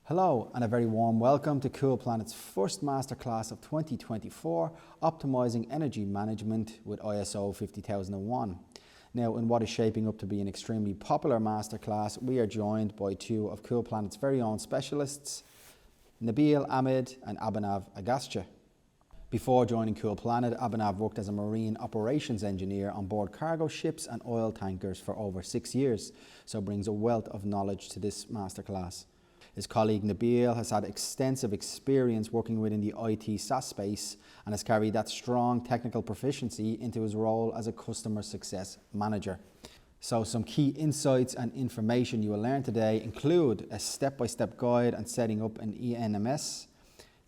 Hello and a very warm welcome to Cool Planet's first masterclass of 2024, Optimising Energy Management with ISO 50001. Now, in what is shaping up to be an extremely popular masterclass, we are joined by two of Cool Planet's very own specialists, Nabil Ahmed and Abhinav Agastya. Before joining Cool Planet, Abhinav worked as a marine operations engineer on board cargo ships and oil tankers for over 6 years, so brings a wealth of knowledge to this masterclass. His colleague Nabil has had extensive experience working within the IT SaaS space and has carried that strong technical proficiency into his role as a customer success manager. So some key insights and information you will learn today include a step-by-step guide on setting up an EnMS,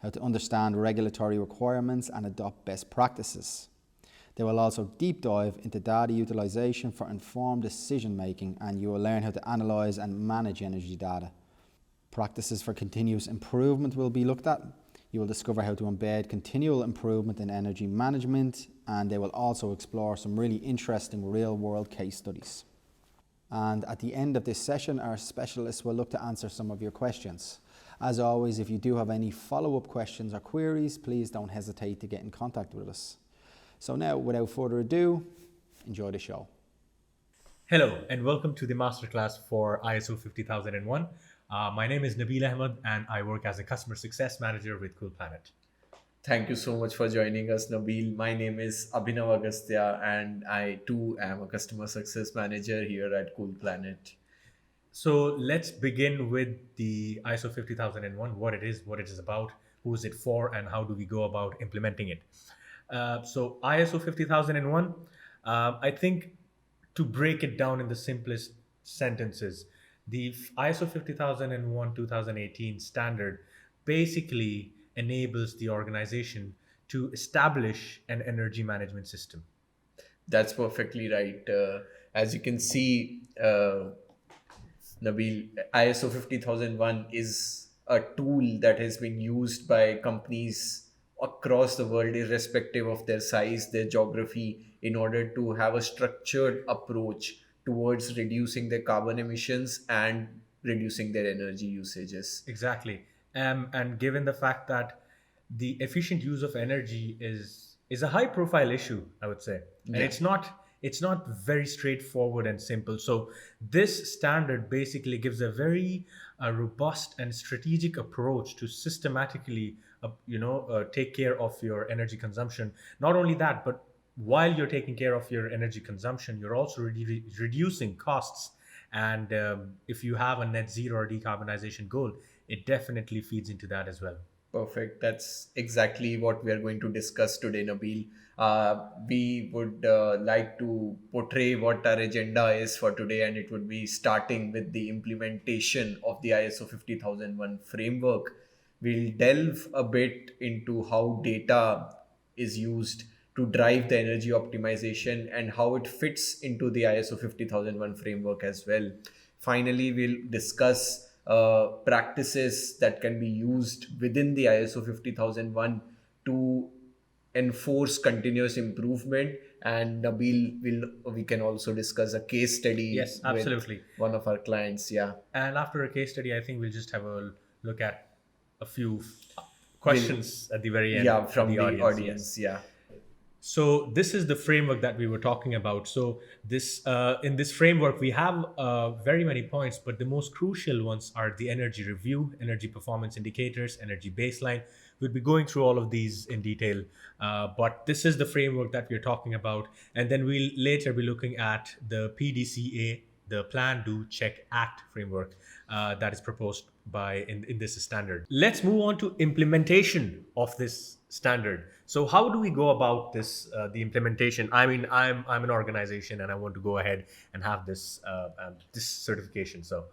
how to understand regulatory requirements and adopt best practices. They will also deep dive into data utilisation for informed decision making, and you will learn how to analyse and manage energy data. Practices for continuous improvement will be looked at. You will discover how to embed continual improvement in energy management, and they will also explore some really interesting real-world case studies. And at the end of this session, our specialists will look to answer some of your questions. As always, if you do have any follow-up questions or queries, please don't hesitate to get in contact with us. So now, without further ado, enjoy the show. Hello and welcome to the masterclass for ISO 50001. My name is Nabil Ahmed and I work as a customer success manager with Cool Planet. Thank you so much for joining us, Nabil. My name is Abhinav Agastya and I too am a customer success manager here at Cool Planet. So let's begin with the ISO 50001, what it is about, who is it for, and how do we go about implementing it. So ISO 50001, I think to break it down in the simplest sentences, the ISO 50001 2018 standard basically enables the organization to establish an energy management system. That's perfectly right. As you can see, Nabil, ISO 50001 is a tool that has been used by companies across the world, irrespective of their size, their geography, in order to have a structured approach towards reducing their carbon emissions and reducing their energy usages. Exactly. And given the fact that the efficient use of energy is a high profile issue, I would say. And Yeah. it's not very straightforward and simple. So this standard basically gives a very robust and strategic approach to systematically take care of your energy consumption. Not only that, but while you're taking care of your energy consumption, you're also reducing costs. And if you have a net zero or decarbonization goal, it definitely feeds into that as well. Perfect. That's exactly what we are going to discuss today, Nabil. We would like to portray what our agenda is for today, and it would be starting with the implementation of the ISO 50001 framework. We'll delve a bit into how data is used to drive the energy optimization and how it fits into the ISO 50001 framework as well. Finally, we'll discuss practices that can be used within the ISO 50001 to enforce continuous improvement. And we can also discuss a case study Yes, with absolutely. one of our clients. Yeah. And after a case study, I think we'll just have a look at a few questions at the very end. Yeah, for from the Yes. audience. Yeah. So this is the framework that we were talking about. So this in this framework we have very many points, but the most crucial ones are the energy review, energy performance indicators, energy baseline. We'll be going through all of these in detail, but this is the framework that we're talking about, and then we'll later be looking at the PDCA, the Plan, Do, Check, Act framework that is proposed by in this standard. Let's move on to implementation of this standard. So how do we go about this, the implementation? I mean, I'm an organization and I want to go ahead and have this certification. So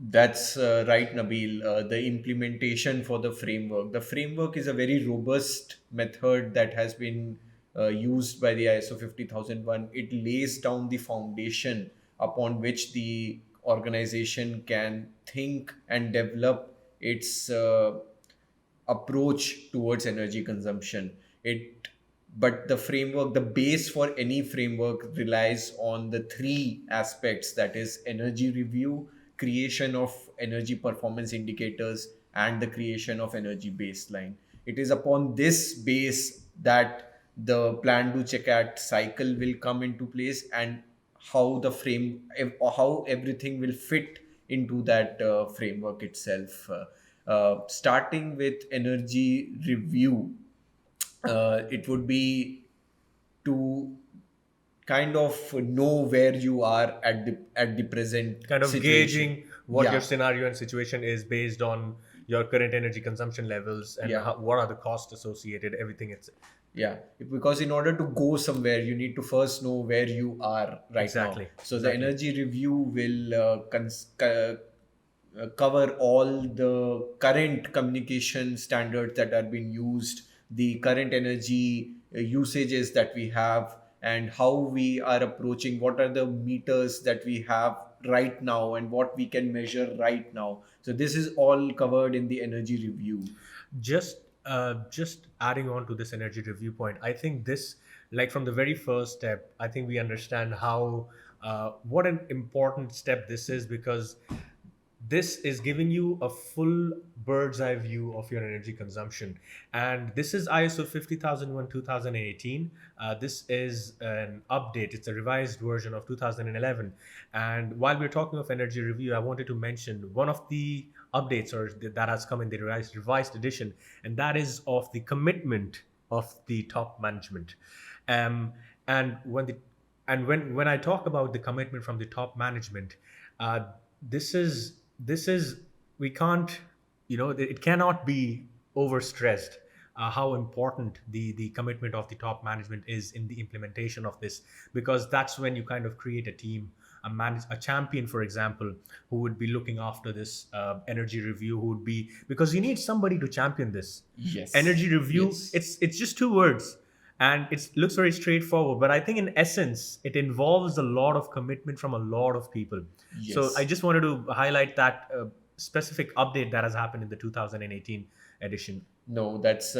That's right, Nabil. The implementation for the framework. The framework is a very robust method that has been used by the ISO 50001. It lays down the foundation upon which the organization can think and develop its approach towards energy consumption. But the framework, the base for any framework relies on the three aspects, that is energy review, creation of energy performance indicators and the creation of energy baseline. It is upon this base that the plan to check at cycle will come into place, and how the frame or how everything will fit into that framework itself. Starting with energy review, it would be to kind of know where you are at the present Kind of situation. gauging what your Yeah, scenario and situation is based on your current energy consumption levels and yeah, what are the costs associated, everything. It's yeah. Because in order to go somewhere, you need to first know where you are right now. exactly, So the exactly. energy review will cover all the current communication standards that are being used, the current energy usages that we have, and how we are approaching, what are the meters that we have right now and what we can measure right now. So this is all covered in the energy review. Just adding on to this energy review point, I think this, like from the very first step, I think we understand how what an important step this is, because this is giving you a full bird's eye view of your energy consumption. And this is ISO 50001 2018. This is an update, it's a revised version of 2011. And while we're talking of energy review, I wanted to mention one of the updates that has come in the revised edition, and that is of the commitment of the top management. um, and when I talk about the commitment from the top management, uh, this is we can't, it cannot be overstressed how important the commitment of the top management is in the implementation of this, because that's when you kind of create a team, a champion, for example, who would be looking after this energy review, who would be, because you need somebody to champion this Yes. energy review. Yes. It's just two words, and it looks very straightforward, but I think in essence it involves a lot of commitment from a lot of people. So I Yes. just wanted to highlight that specific update that has happened in the 2018 edition. No, that's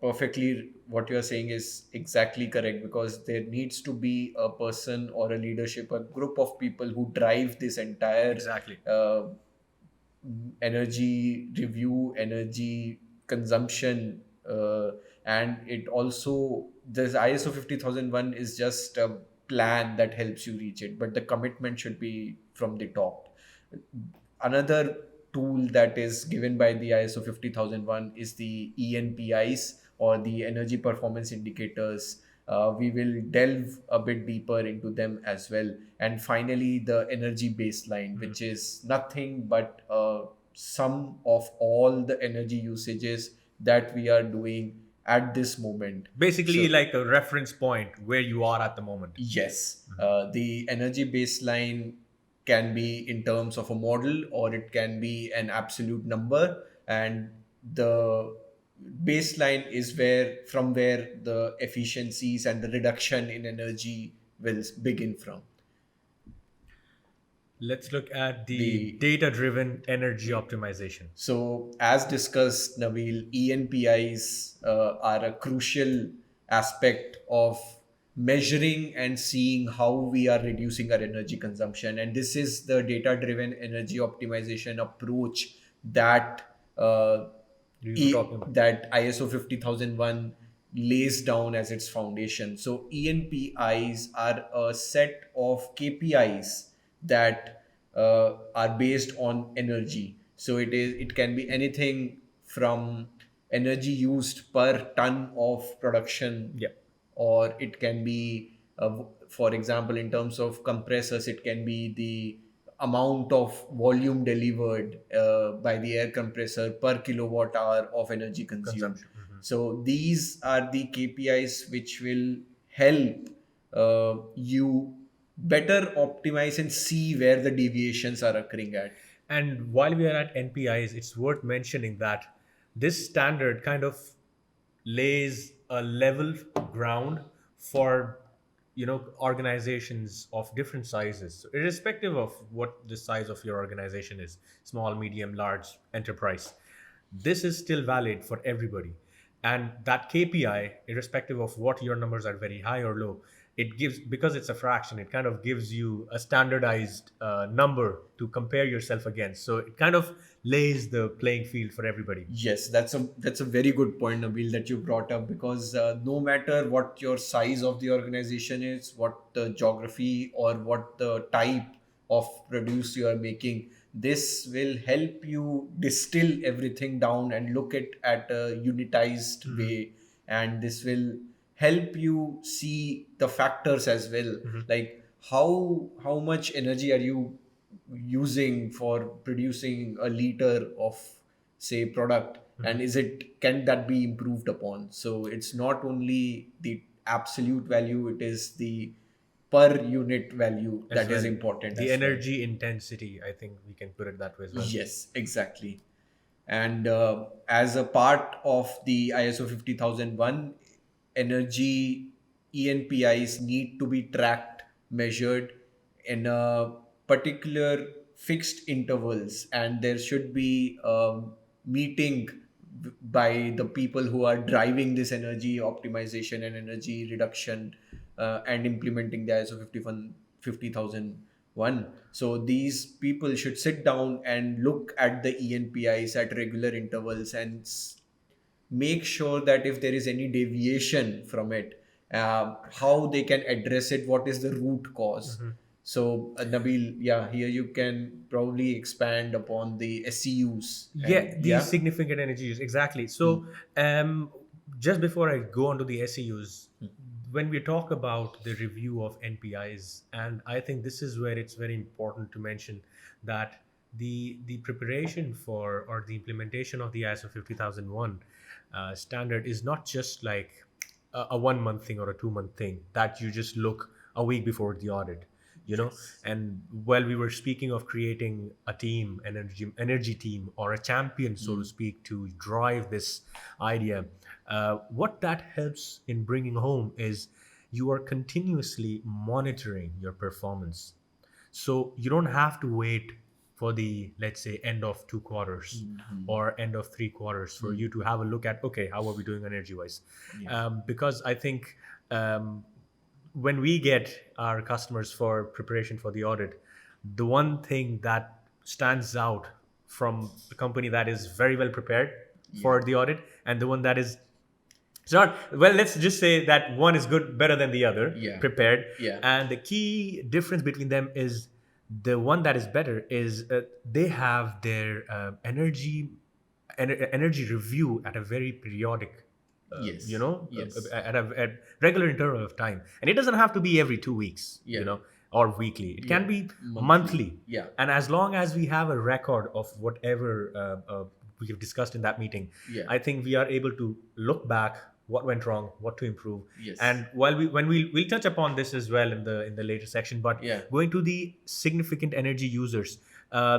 perfectly what you are saying is exactly correct, because there needs to be a person or a leadership, a group of people who drive this entire Exactly. uh, energy review, energy consumption, and it also, this ISO 50001 is just a plan that helps you reach it, but the commitment should be from the top. Another tool that is given by the ISO 50001 is the EnPIs, or the energy performance indicators. We will delve a bit deeper into them as well. And finally, the energy baseline, which is nothing but a sum of all the energy usages that we are doing at this moment. Basically, So, like a reference point where you are at the moment. yes, the energy baseline can be in terms of a model, or it can be an absolute number, and the baseline is where the efficiencies and the reduction in energy will begin from. Let's look at the The data driven energy optimization. So, as discussed, Nabil, ENPIs are a crucial aspect of measuring and seeing how we are reducing our energy consumption. And this is the data driven energy optimization approach that We were talking about. that ISO 50001 lays down as its foundation. So ENPIs are a set of KPIs that are based on energy. So it can be anything from energy used per ton of production, Yeah. or it can be, for example, in terms of compressors, it can be the amount of volume delivered by the air compressor per kilowatt hour of energy consumed. Consumption. Mhm. So these are the KPIs which will help you better optimize and see where the deviations are occurring at. And while we are at NPIs, it's worth mentioning that this standard kind of lays a level ground for organizations of different sizes. So irrespective of what the size of your organization is, small, medium, large, enterprise, this is still valid for everybody. And that KPI, irrespective of what your numbers are, very high or low, it gives, because it's a fraction, it kind of gives you a standardized number to compare yourself against. So it kind of lays the playing field for everybody. Yes, that's a very good point, Nabil, that you brought up, because no matter what your size of the organization is, what the geography or what the type of produce you are making, this will help you distill everything down and look at a unitized way, and this will help you see the factors as well, like how much energy are you using for producing a liter of, say, product, and is it, can that be improved upon? So it's not only the absolute value, it is the per unit value As that is well, important the as well. energy intensity, I think we can put it that way as well. Yes, exactly. And as a part of the ISO 50001, energy EnPIs need to be tracked, measured in a particular fixed intervals, and there should be a meeting by the people who are driving this energy optimization and energy reduction, and implementing the ISO 50001. So these people should sit down and look at the EnPIs at regular intervals and make sure that if there is any deviation from it, how they can address it, what is the root cause. So Nabil, yeah, here you can probably expand upon the SEUs. Yeah, And the yeah. significant energy use, exactly. So just before I go on to the SEUs, when we talk about the review of NPIs, and I think this is where it's very important to mention that the preparation for, or the implementation of the ISO 50001 standard is not just like a 1 month thing or a 2 month thing that you just look a week before the audit, you know. And while we were speaking of creating a team, energy team, or a champion, so to speak, to drive this idea, what that helps in bringing home is you are continuously monitoring your performance. So you don't have to wait for the, let's say, end of 2 quarters or end of 3 quarters for you to have a look at, okay, how are we doing energy wise? Because I think when we get our customers for preparation for the audit, the one thing that stands out from the company that is very well prepared for the audit, and the one that is, it's not, well, let's just say that one is good, better than the other, Yeah. prepared. Yeah. And the key difference between them is the one that is better is they have their energy review at a very periodic, Yes. you know, Yes. at regular interval of time, and it doesn't have to be every 2 weeks, Yeah. you know, or weekly. It can Yeah. be Monthly. monthly. Yeah. And as long as we have a record of whatever we have discussed in that meeting, Yeah. I think we are able to look back what went wrong, what to improve. Yes. And while we'll touch upon this as well in the later section, but Yeah. going to the significant energy users,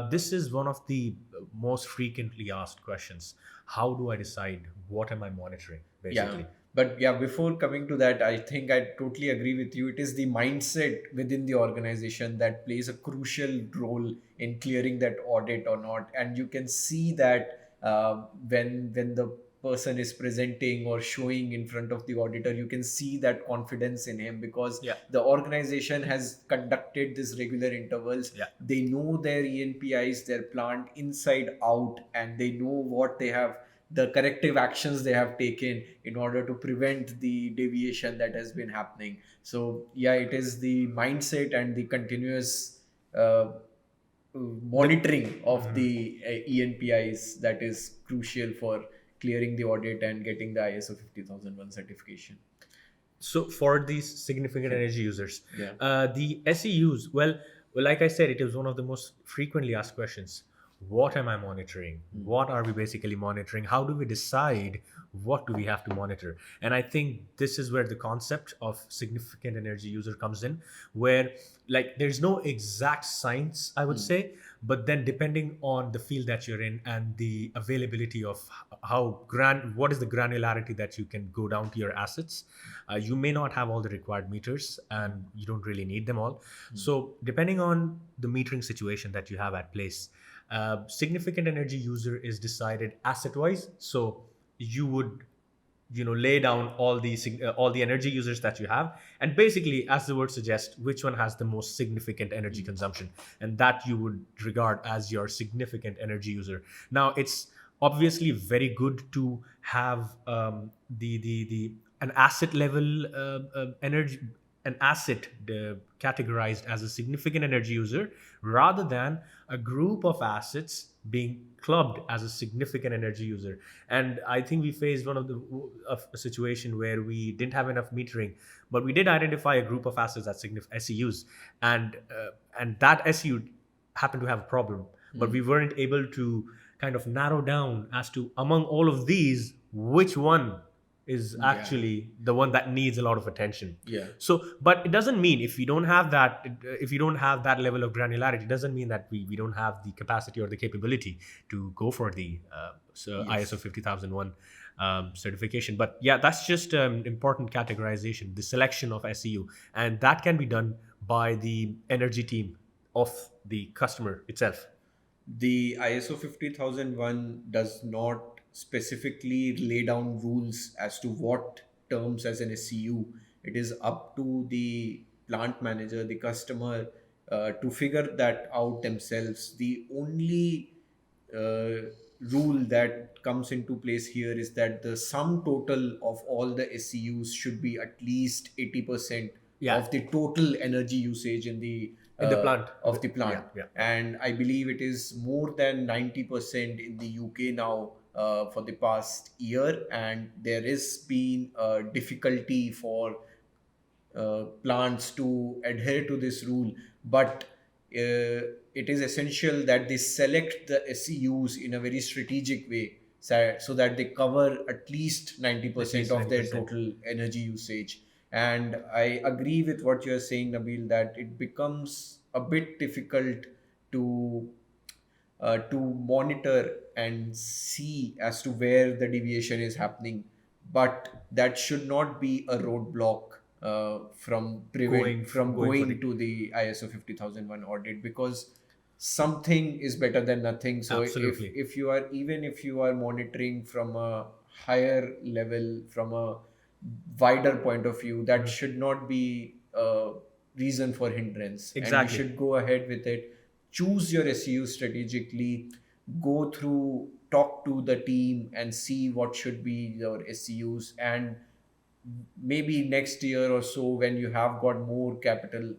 this is one of the most frequently asked questions. How do I decide what am I monitoring, basically? Yeah. But yeah, before coming to that, I think I totally agree with you. It is the mindset within the organization that plays a crucial role in clearing that audit or not. And you can see that when the person is presenting or showing in front of the auditor, you can see that confidence in him, because Yeah. the organization has conducted this regular intervals. Yeah. They know their EnPIs, their plant inside out, and they know what they have, the corrective actions they have taken in order to prevent the deviation that has been happening. So yeah, it is the mindset and the continuous monitoring of the EnPIs that is crucial for clearing the audit and getting the ISO 50001 certification. So for these significant energy users, Yeah. the SEUs, well, like I said, it is one of the most frequently asked questions. What am I monitoring? What are we basically monitoring? How do we decide what do we have to monitor? And I think this is where the concept of significant energy user comes in, where like there's no exact science, I would say, but then depending on the field that you're in and the availability of what is the granularity that you can go down to your assets, you may not have all the required meters and you don't really need them all. So depending on the metering situation that you have at place, significant energy user is decided asset wise. So you would lay down all the energy users that you have, and basically, as the word suggests, which one has the most significant energy consumption, and that you would regard as your significant energy user. Now, it's obviously very good to have the an asset level energy, an asset categorized as a significant energy user, rather than a group of assets being clubbed as a significant energy user. And I think we faced one of a situation where we didn't have enough metering, but we did identify a group of assets as SEUs, and that SEU happened to have a problem, but we weren't able to kind of narrow down as to, among all of these, which one is actually the one that needs a lot of attention. Yeah. So, but it doesn't mean, if you don't have that, level of granularity, it doesn't mean that we don't have the capacity or the capability to go for the ISO 50001 certification. But yeah, that's just important categorization, the selection of SEU, and that can be done by the energy team of the customer itself. The ISO 50001 does not specifically lay down rules as to what terms as an SCU. It is up to the plant manager, the customer, to figure that out themselves. The only rule that comes into place here is that the sum total of all the SCUs should be at least 80% Yeah. of the total energy usage in the plant. of the plant. Yeah. And I believe it is more than 90% in the UK now for the past year, and there is been a difficulty for plants to adhere to this rule, but it is essential that they select the SEUs in a very strategic way, so that they cover at least 90% of their 90%. total energy usage. And I agree with what you're saying, Nabil, that it becomes a bit difficult to monitor and see as to where the deviation is happening, but that should not be a roadblock from Going for going the- to the ISO 50001 audit, because something is better than nothing. So Absolutely. if you are, even if you are monitoring from a higher level, from a wider point of view, that should not be a reason for hindrance. And you Exactly. should go ahead with it. Choose your SEU strategically, go through, talk to the team and see what should be your SEUs. And maybe next year or so, when you have got more capital,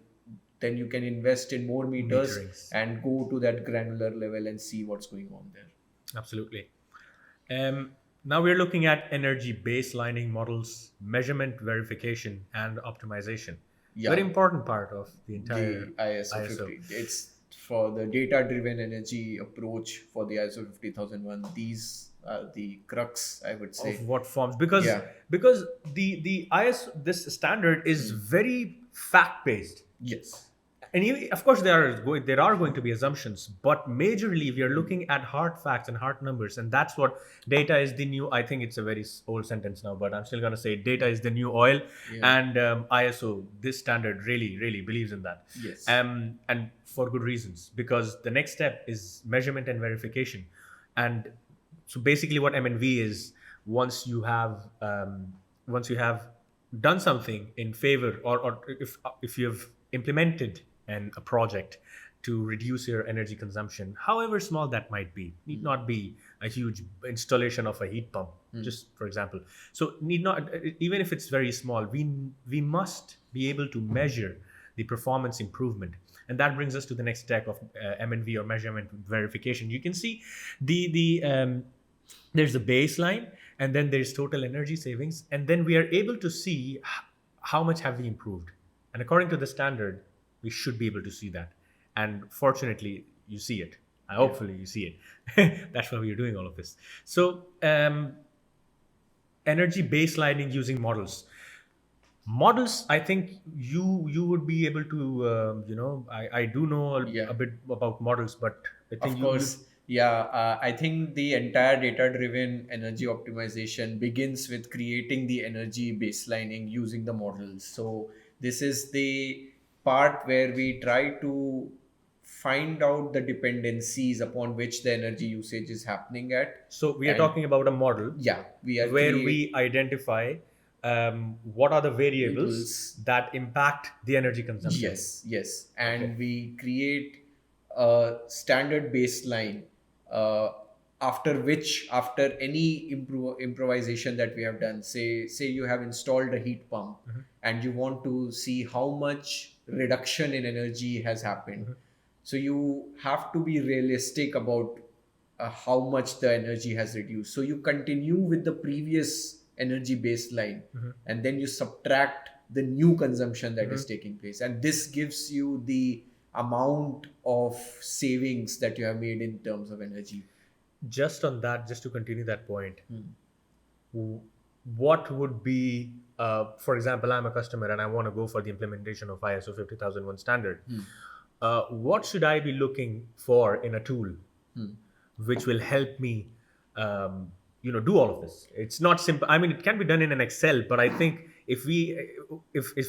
then you can invest in more meters Meterings. and go to that granular level and see what's going on there. Absolutely. Now we're looking at energy baselining models, measurement verification, and optimization. Yeah. Very important part of the entire The ISO 50. It's for the data-driven energy approach for the ISO 50001. These are the crux, I would say. Of what forms, because Yeah. the ISO, this standard is very fact based. Yes. And of course, there are going to be assumptions, but majorly we are looking at hard facts and hard numbers, and that's what data is the new. I think it's a very old sentence now, but I'm still going to say data is the new oil, Yeah. and ISO, this standard, really believes in that. Yes. And for good reasons, because the next step is measurement and verification, and so basically, what MNV is, once you have done something in favor, or if you have implemented a project to reduce your energy consumption, however small that might be, need not be a huge installation of a heat pump, just for example. So need not, even if it's very small, we must be able to measure the performance improvement. And that brings us to the next step of MNV, or measurement verification. You can see there's a baseline, and then there's total energy savings, and then we are able to see how much have we improved. And according to the standard, we should be able to see that. And fortunately, you see it. Hopefully, you see it. That's why we're doing all of this. So, energy baselining using models. Models, I think you would be able to, I do know Yeah. a bit about models, but I think Of course. Yeah, I think the entire data-driven energy optimization begins with creating the energy baselining using the models. So this is the part where we try to find out the dependencies upon which the energy usage is happening at. So we are And talking about a model yeah, we are where we identify what are the variables Variables. that impact the energy consumption. Yes, and Okay. we create a standard baseline, uh, after any improvisation that we have done. Say you have installed a heat pump, and you want to see how much reduction in energy has happened. So you have to be realistic about how much the energy has reduced. So you continue with the previous energy baseline, and then you subtract the new consumption that is taking place, and this gives you the amount of savings that you have made in terms of energy. Just on that, just to continue that point, what would be, for example, I'm a customer and I want to go for the implementation of ISO 50001 standard. What should I be looking for in a tool which will help me, do all of this? It's not simple. I mean, it can be done in an Excel, but I think if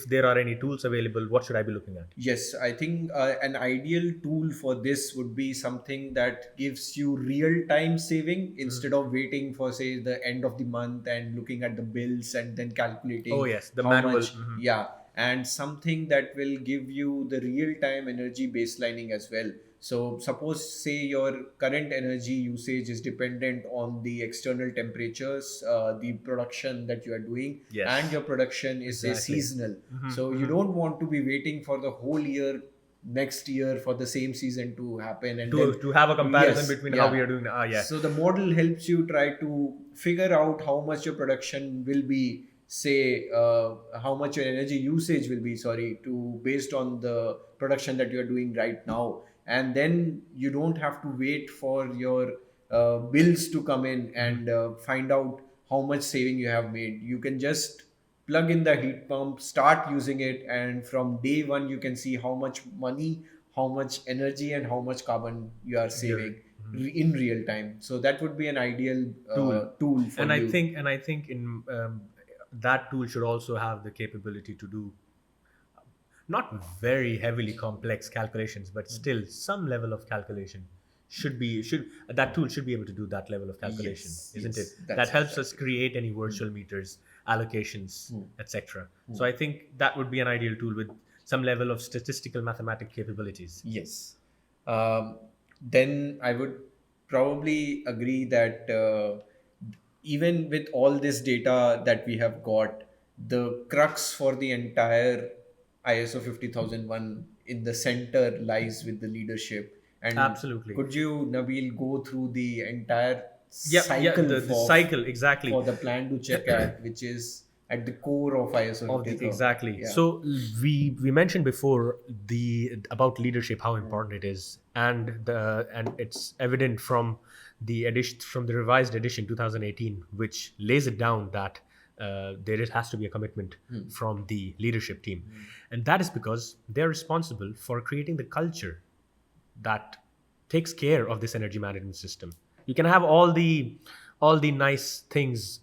there are any tools available, what should I be looking at? Yes, I think an ideal tool for this would be something that gives you real time saving instead of waiting for, say, the end of the month and looking at the bills and then calculating Oh yes, the how manual. much. Yeah, and something that will give you the real time energy baselining as well. So suppose, say, your current energy usage is dependent on the external temperatures, the production that you are doing, Yes. and your production is, say, Exactly. seasonal. So you don't want to be waiting for the whole year next year for the same season to happen, and To have a comparison Yes, between yeah. how we are doing. Yeah. So the model helps you try to figure out how much your production will be, say, how much your energy usage will be, sorry, to based on the production that you are doing right now. And then you don't have to wait for your bills to come in and find out how much saving you have made. You can just plug in the heat pump, start using it, and from day one you can see how much money, how much energy, and how much carbon you are saving in real time. So that would be an ideal tool for and you. I think in that tool should also have the capability to do not very heavily complex calculations, but still some level of calculation should that tool should be able to do that level of calculation, Yes, isn't yes, it? that's That helps us exactly. create any virtual meters, allocations, etc. So I think that would be an ideal tool with some level of statistical mathematical capabilities. Yes. Then I would probably agree that even with all this data that we have got, the crux for the entire ISO 50001 in the center lies with the leadership. And Absolutely. could you, Nabil, go through the entire Yeah, cycle the cycle, exactly. for the plan to check at, which is at the core of ISO Of the 50000? exactly. Yeah. So we mentioned before the about leadership, how important it is, and it's evident from the edition, from the revised edition 2018, which lays it down that has to be a commitment from the leadership team, and that is because they're responsible for creating the culture that takes care of this energy management system. You can have all the nice things,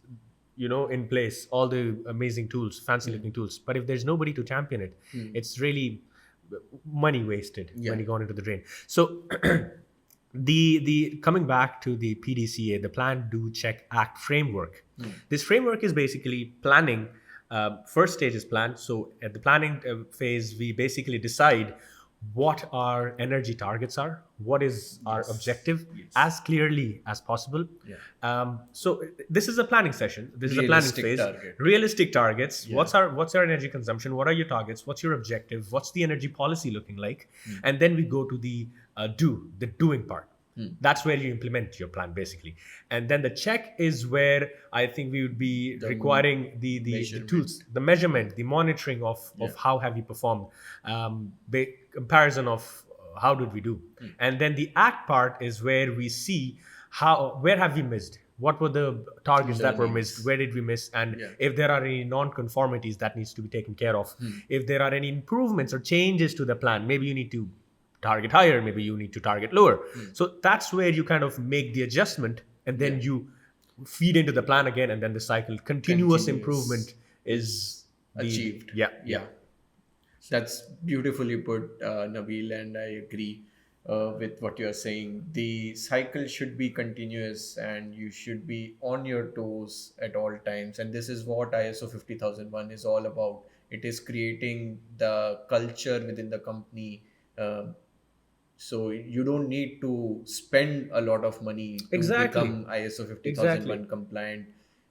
in place, all the amazing tools, fancy looking tools, but if there's nobody to champion it, it's really money wasted when you go into the drain. So the coming back to the PDCA, the Plan, Do, Check, Act framework. This framework is basically planning. First stage is plan. So at the planning phase, we basically decide what our energy targets are, what is our objective, as clearly as possible. So this is a planning session. This is a planning Realistic phase. target. Realistic targets. What's our energy consumption? What are your targets? What's your objective? What's the energy policy looking like? And then we go to the doing part. That's where you implement your plan, basically. And then the check is where I think we would be requiring the tools, the measurement, the monitoring of how have you performed, comparison of how did we do. And then the act part is where we see where have we missed, what were the targets that were missed, where did we miss, and if there are any non-conformities that needs to be taken care of. If there are any improvements or changes to the plan, maybe you need to target higher, maybe you need to target lower. So that's where you kind of make the adjustment, and then you feed into the plan again, and then the cycle continuous improvement is achieved. Yeah. That's beautifully put, Nabil, and I agree. with what you're saying. The cycle should be continuous and you should be on your toes at all times. And this is what ISO 50001 is all about. It is creating the culture within the company. So you don't need to spend a lot of money to Exactly. become ISO Exactly. 50001 compliant.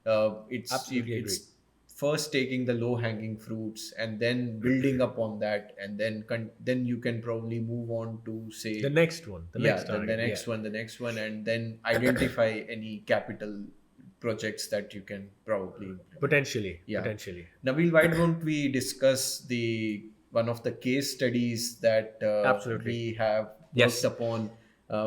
Absolutely agree. It's first taking the low hanging fruits and then building upon that, and then you can probably move on to The say, next one, the yeah, next then the target. Yeah. next one, the next one, and then identify any capital projects that you can probably implement. Potentially. Yeah. Potentially. Nabil, why don't we discuss the one of the case studies that Absolutely. we have worked Yes. upon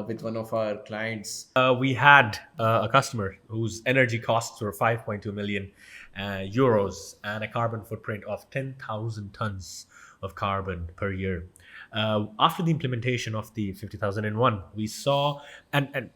with one of our clients? We had a customer whose energy costs were 5.2 million euros and a carbon footprint of 10,000 tons of carbon per year. After the implementation of the 50,001, we saw, and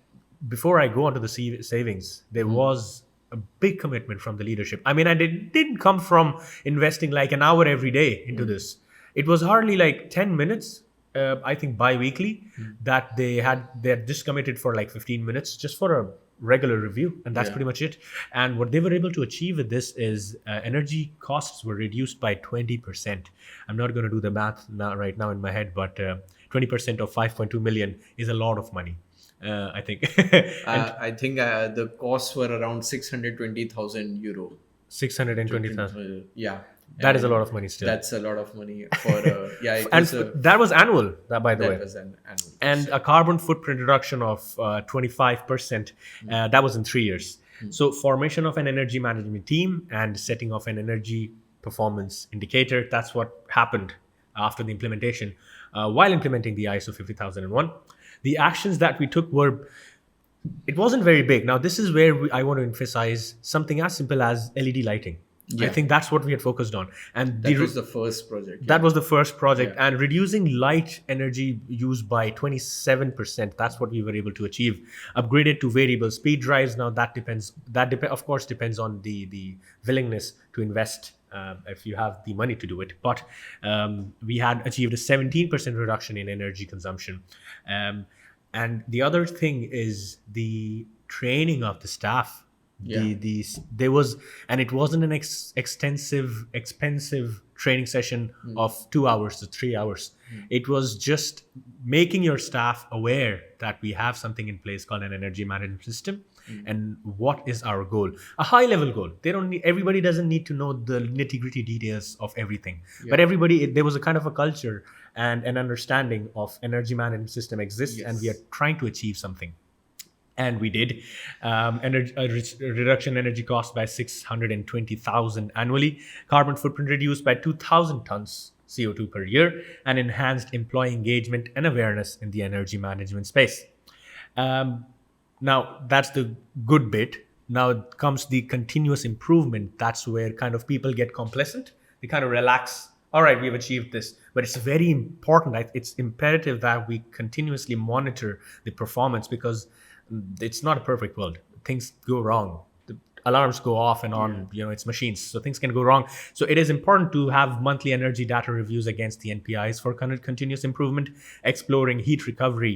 before I go on to the savings, there was a big commitment from the leadership. I mean, I didn't come from investing like an hour every day into this. It was hardly like 10 minutes, I think bi-weekly, that they had just committed for like 15 minutes just for a regular review, and that's Yeah. pretty much it. And what they were able to achieve with this is energy costs were reduced by 20%. I'm not going to do the math now right now in my head, but 20% of 5.2 million is a lot of money, I think. And I think the costs were around 620,000 euro. 620,000. Yeah. That is a lot And of money still. that's a lot of money for, yeah, it And was a, that was annual, by the way. that was an annual And cost. a carbon footprint reduction of 25%. That was in 3 years. So formation of an energy management team and setting of an energy performance indicator. That's what happened after the implementation. While implementing the ISO 50001, the actions that we took were, it wasn't very big. Now, this is where I want to emphasize something as simple as LED lighting. I Yeah. think that's what we had focused on. And That was the first project. that Yeah. was the first project, Yeah. and reducing light energy use by 27%. That's what we were able to achieve. Upgraded to variable speed drives. Now that depends. Of course depends on the willingness to invest. If you have the money to do it, but we had achieved a 17% reduction in energy consumption. And the other thing is the training of the staff. Yeah. There was, and it wasn't an extensive expensive training session of 2 hours to 3 hours. It was just making your staff aware that we have something in place called an energy management system, and what is our goal, a high level goal. Everybody doesn't need to know the nitty gritty details of everything, but there was a kind of a culture and an understanding of energy management system exists, and we are Yes. trying to achieve something. And we did. Reduction energy cost by 620,000 annually, carbon footprint reduced by 2,000 tons CO2 per year, and enhanced employee engagement and awareness in the energy management space. Um, Now, that's the good bit. Now comes the continuous improvement. That's where kind of people get complacent. They kind of relax. All right, we've achieved this. But it's very important. It's imperative that we continuously monitor the performance, because it's not a perfect world. Things go wrong. The alarms go off and on. It's machines, so things can go wrong. So it is important to have monthly energy data reviews against the NPIs for continuous improvement. Exploring heat recovery.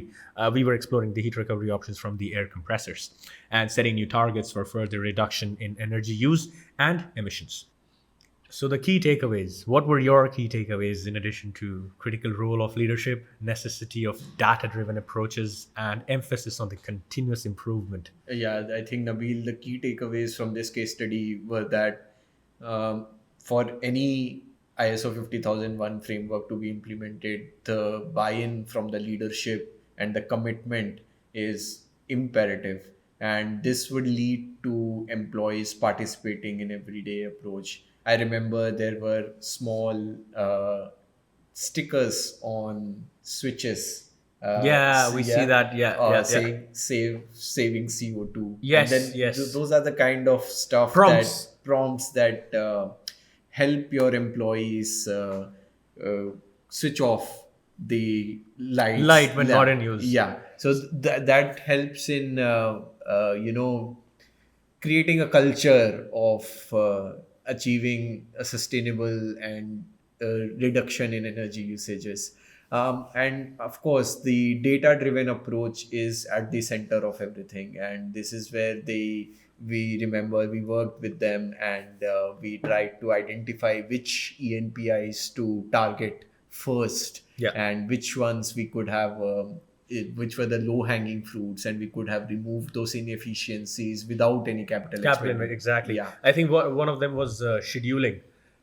We were exploring the heat recovery options from the air compressors, and setting new targets for further reduction in energy use and emissions. So the key takeaways, what were your key takeaways in addition to critical role of leadership, necessity of data-driven approaches, and emphasis on the continuous improvement? Yeah, I think, Nabil, the key takeaways from this case study were that for any ISO 50001 framework to be implemented, the buy-in from the leadership and the commitment is imperative. And this would lead to employees participating in everyday approach. I remember there were small stickers on switches. Yeah, we see that. Yeah, yeah, yeah. Saying saving CO2, and Yes, then yes. those are the kind of stuff Prompts. that prompts that help your employees uh, switch off the lights. Light when not in use. Yeah, so that helps in creating a culture of achieving a sustainable and reduction in energy usages. And of course, the data-driven approach is at the center of everything, and this is where we remember we worked with them, and we tried to identify which EnPIs to target first, Yeah. and which ones we could have. Which were the low-hanging fruits, and we could have removed those inefficiencies without any capital expenditure. Exactly. Yeah. I think one of them was scheduling,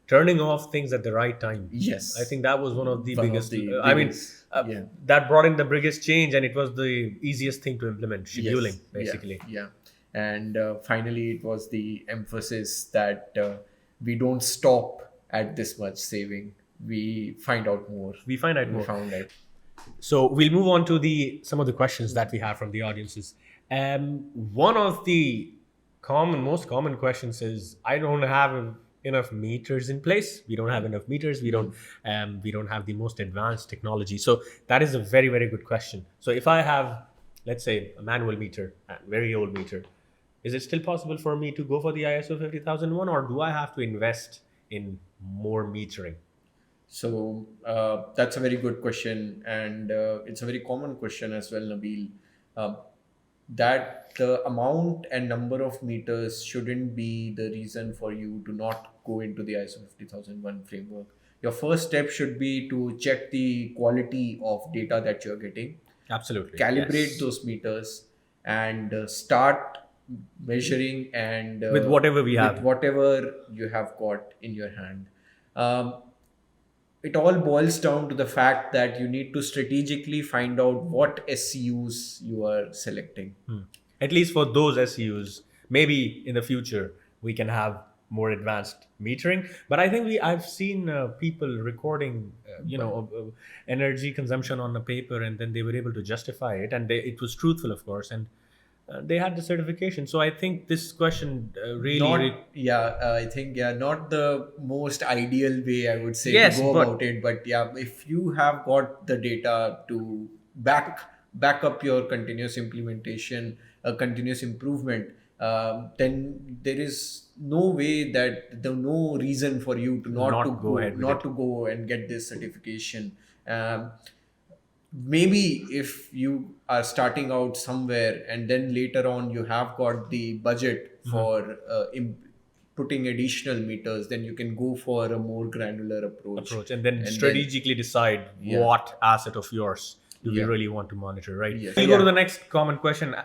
turning off things at the right time. Yes. I think that was one of the One of biggest. the I mean, biggest, yeah. that brought in the biggest change, and it was the easiest thing to implement. Scheduling, Yes. basically. Yeah. And finally, it was the emphasis that we don't stop at this much saving. We find out more. We find out We more. found out. So we'll move on to some of the questions that we have from the audiences. One of the most common questions is, I don't have enough meters in place. We don't have enough meters. We don't have the most advanced technology. So that is a very, very good question. So if I have, let's say, a manual meter, a very old meter, is it still possible for me to go for the ISO 50001, or do I have to invest in more metering? So that's a very good question, and it's a very common question as well, Nabil. Um, that the amount and number of meters shouldn't be the reason for you to not go into the ISO 50001 framework. Your first step should be to check the quality of data that you're getting, Absolutely. calibrate Yes. those meters, and start measuring and With whatever we have. with whatever you have got in your hand. Um, it all boils down to the fact that you need to strategically find out what SCUs you are selecting. At least for those SEUs, maybe in the future we can have more advanced metering. But I think I've seen people recording, energy consumption on a paper, and then they were able to justify it, and it was truthful, of course, and they had the certification. So I think this question I think not the most ideal way, I would say, Yes, to go but- about it. But yeah, if you have got the data to back up your continuous implementation, continuous improvement, then there is no reason for you to Not go ahead with it. to go and get this certification. Maybe if you are starting out somewhere and then later on you have got the budget for putting additional meters, then you can go for a more granular approach. and then strategically decide what asset of yours do we really want to monitor, right? Yes. We'll go to the next common question.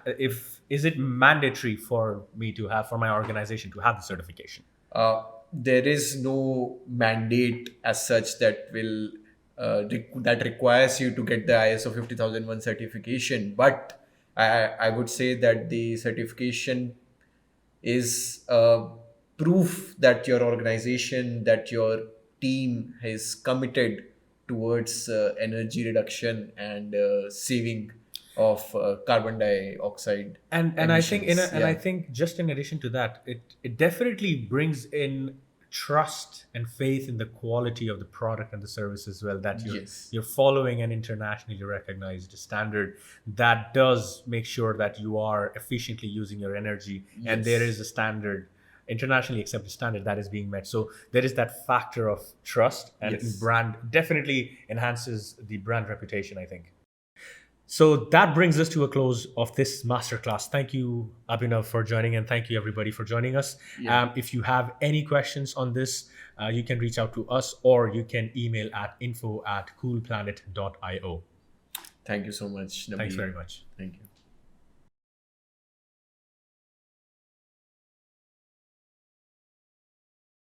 Is it mandatory for me to have, for my organization to have the certification? There is no mandate as such that will that requires you to get the ISO 50001 certification, but I would say that the certification is proof that your organization, that your team is committed towards energy reduction and saving of carbon dioxide And I think emissions. I think just in addition to that, it definitely brings in trust and faith in the quality of the product and the service as well, that Yes. you're following an internationally recognized standard that does make sure that you are efficiently using your energy, and there is a standard, internationally accepted standard, that is being met. So there is that factor of trust, and Yes. brand definitely enhances the brand reputation, I think. So that brings us to a close of this masterclass. Thank you, Abhinav, for joining, and thank you, everybody, for joining us. If you have any questions on this, you can reach out to us, or you can email at info@coolplanet.io. Thank you so much, Nabil. Thanks very much. Thank you.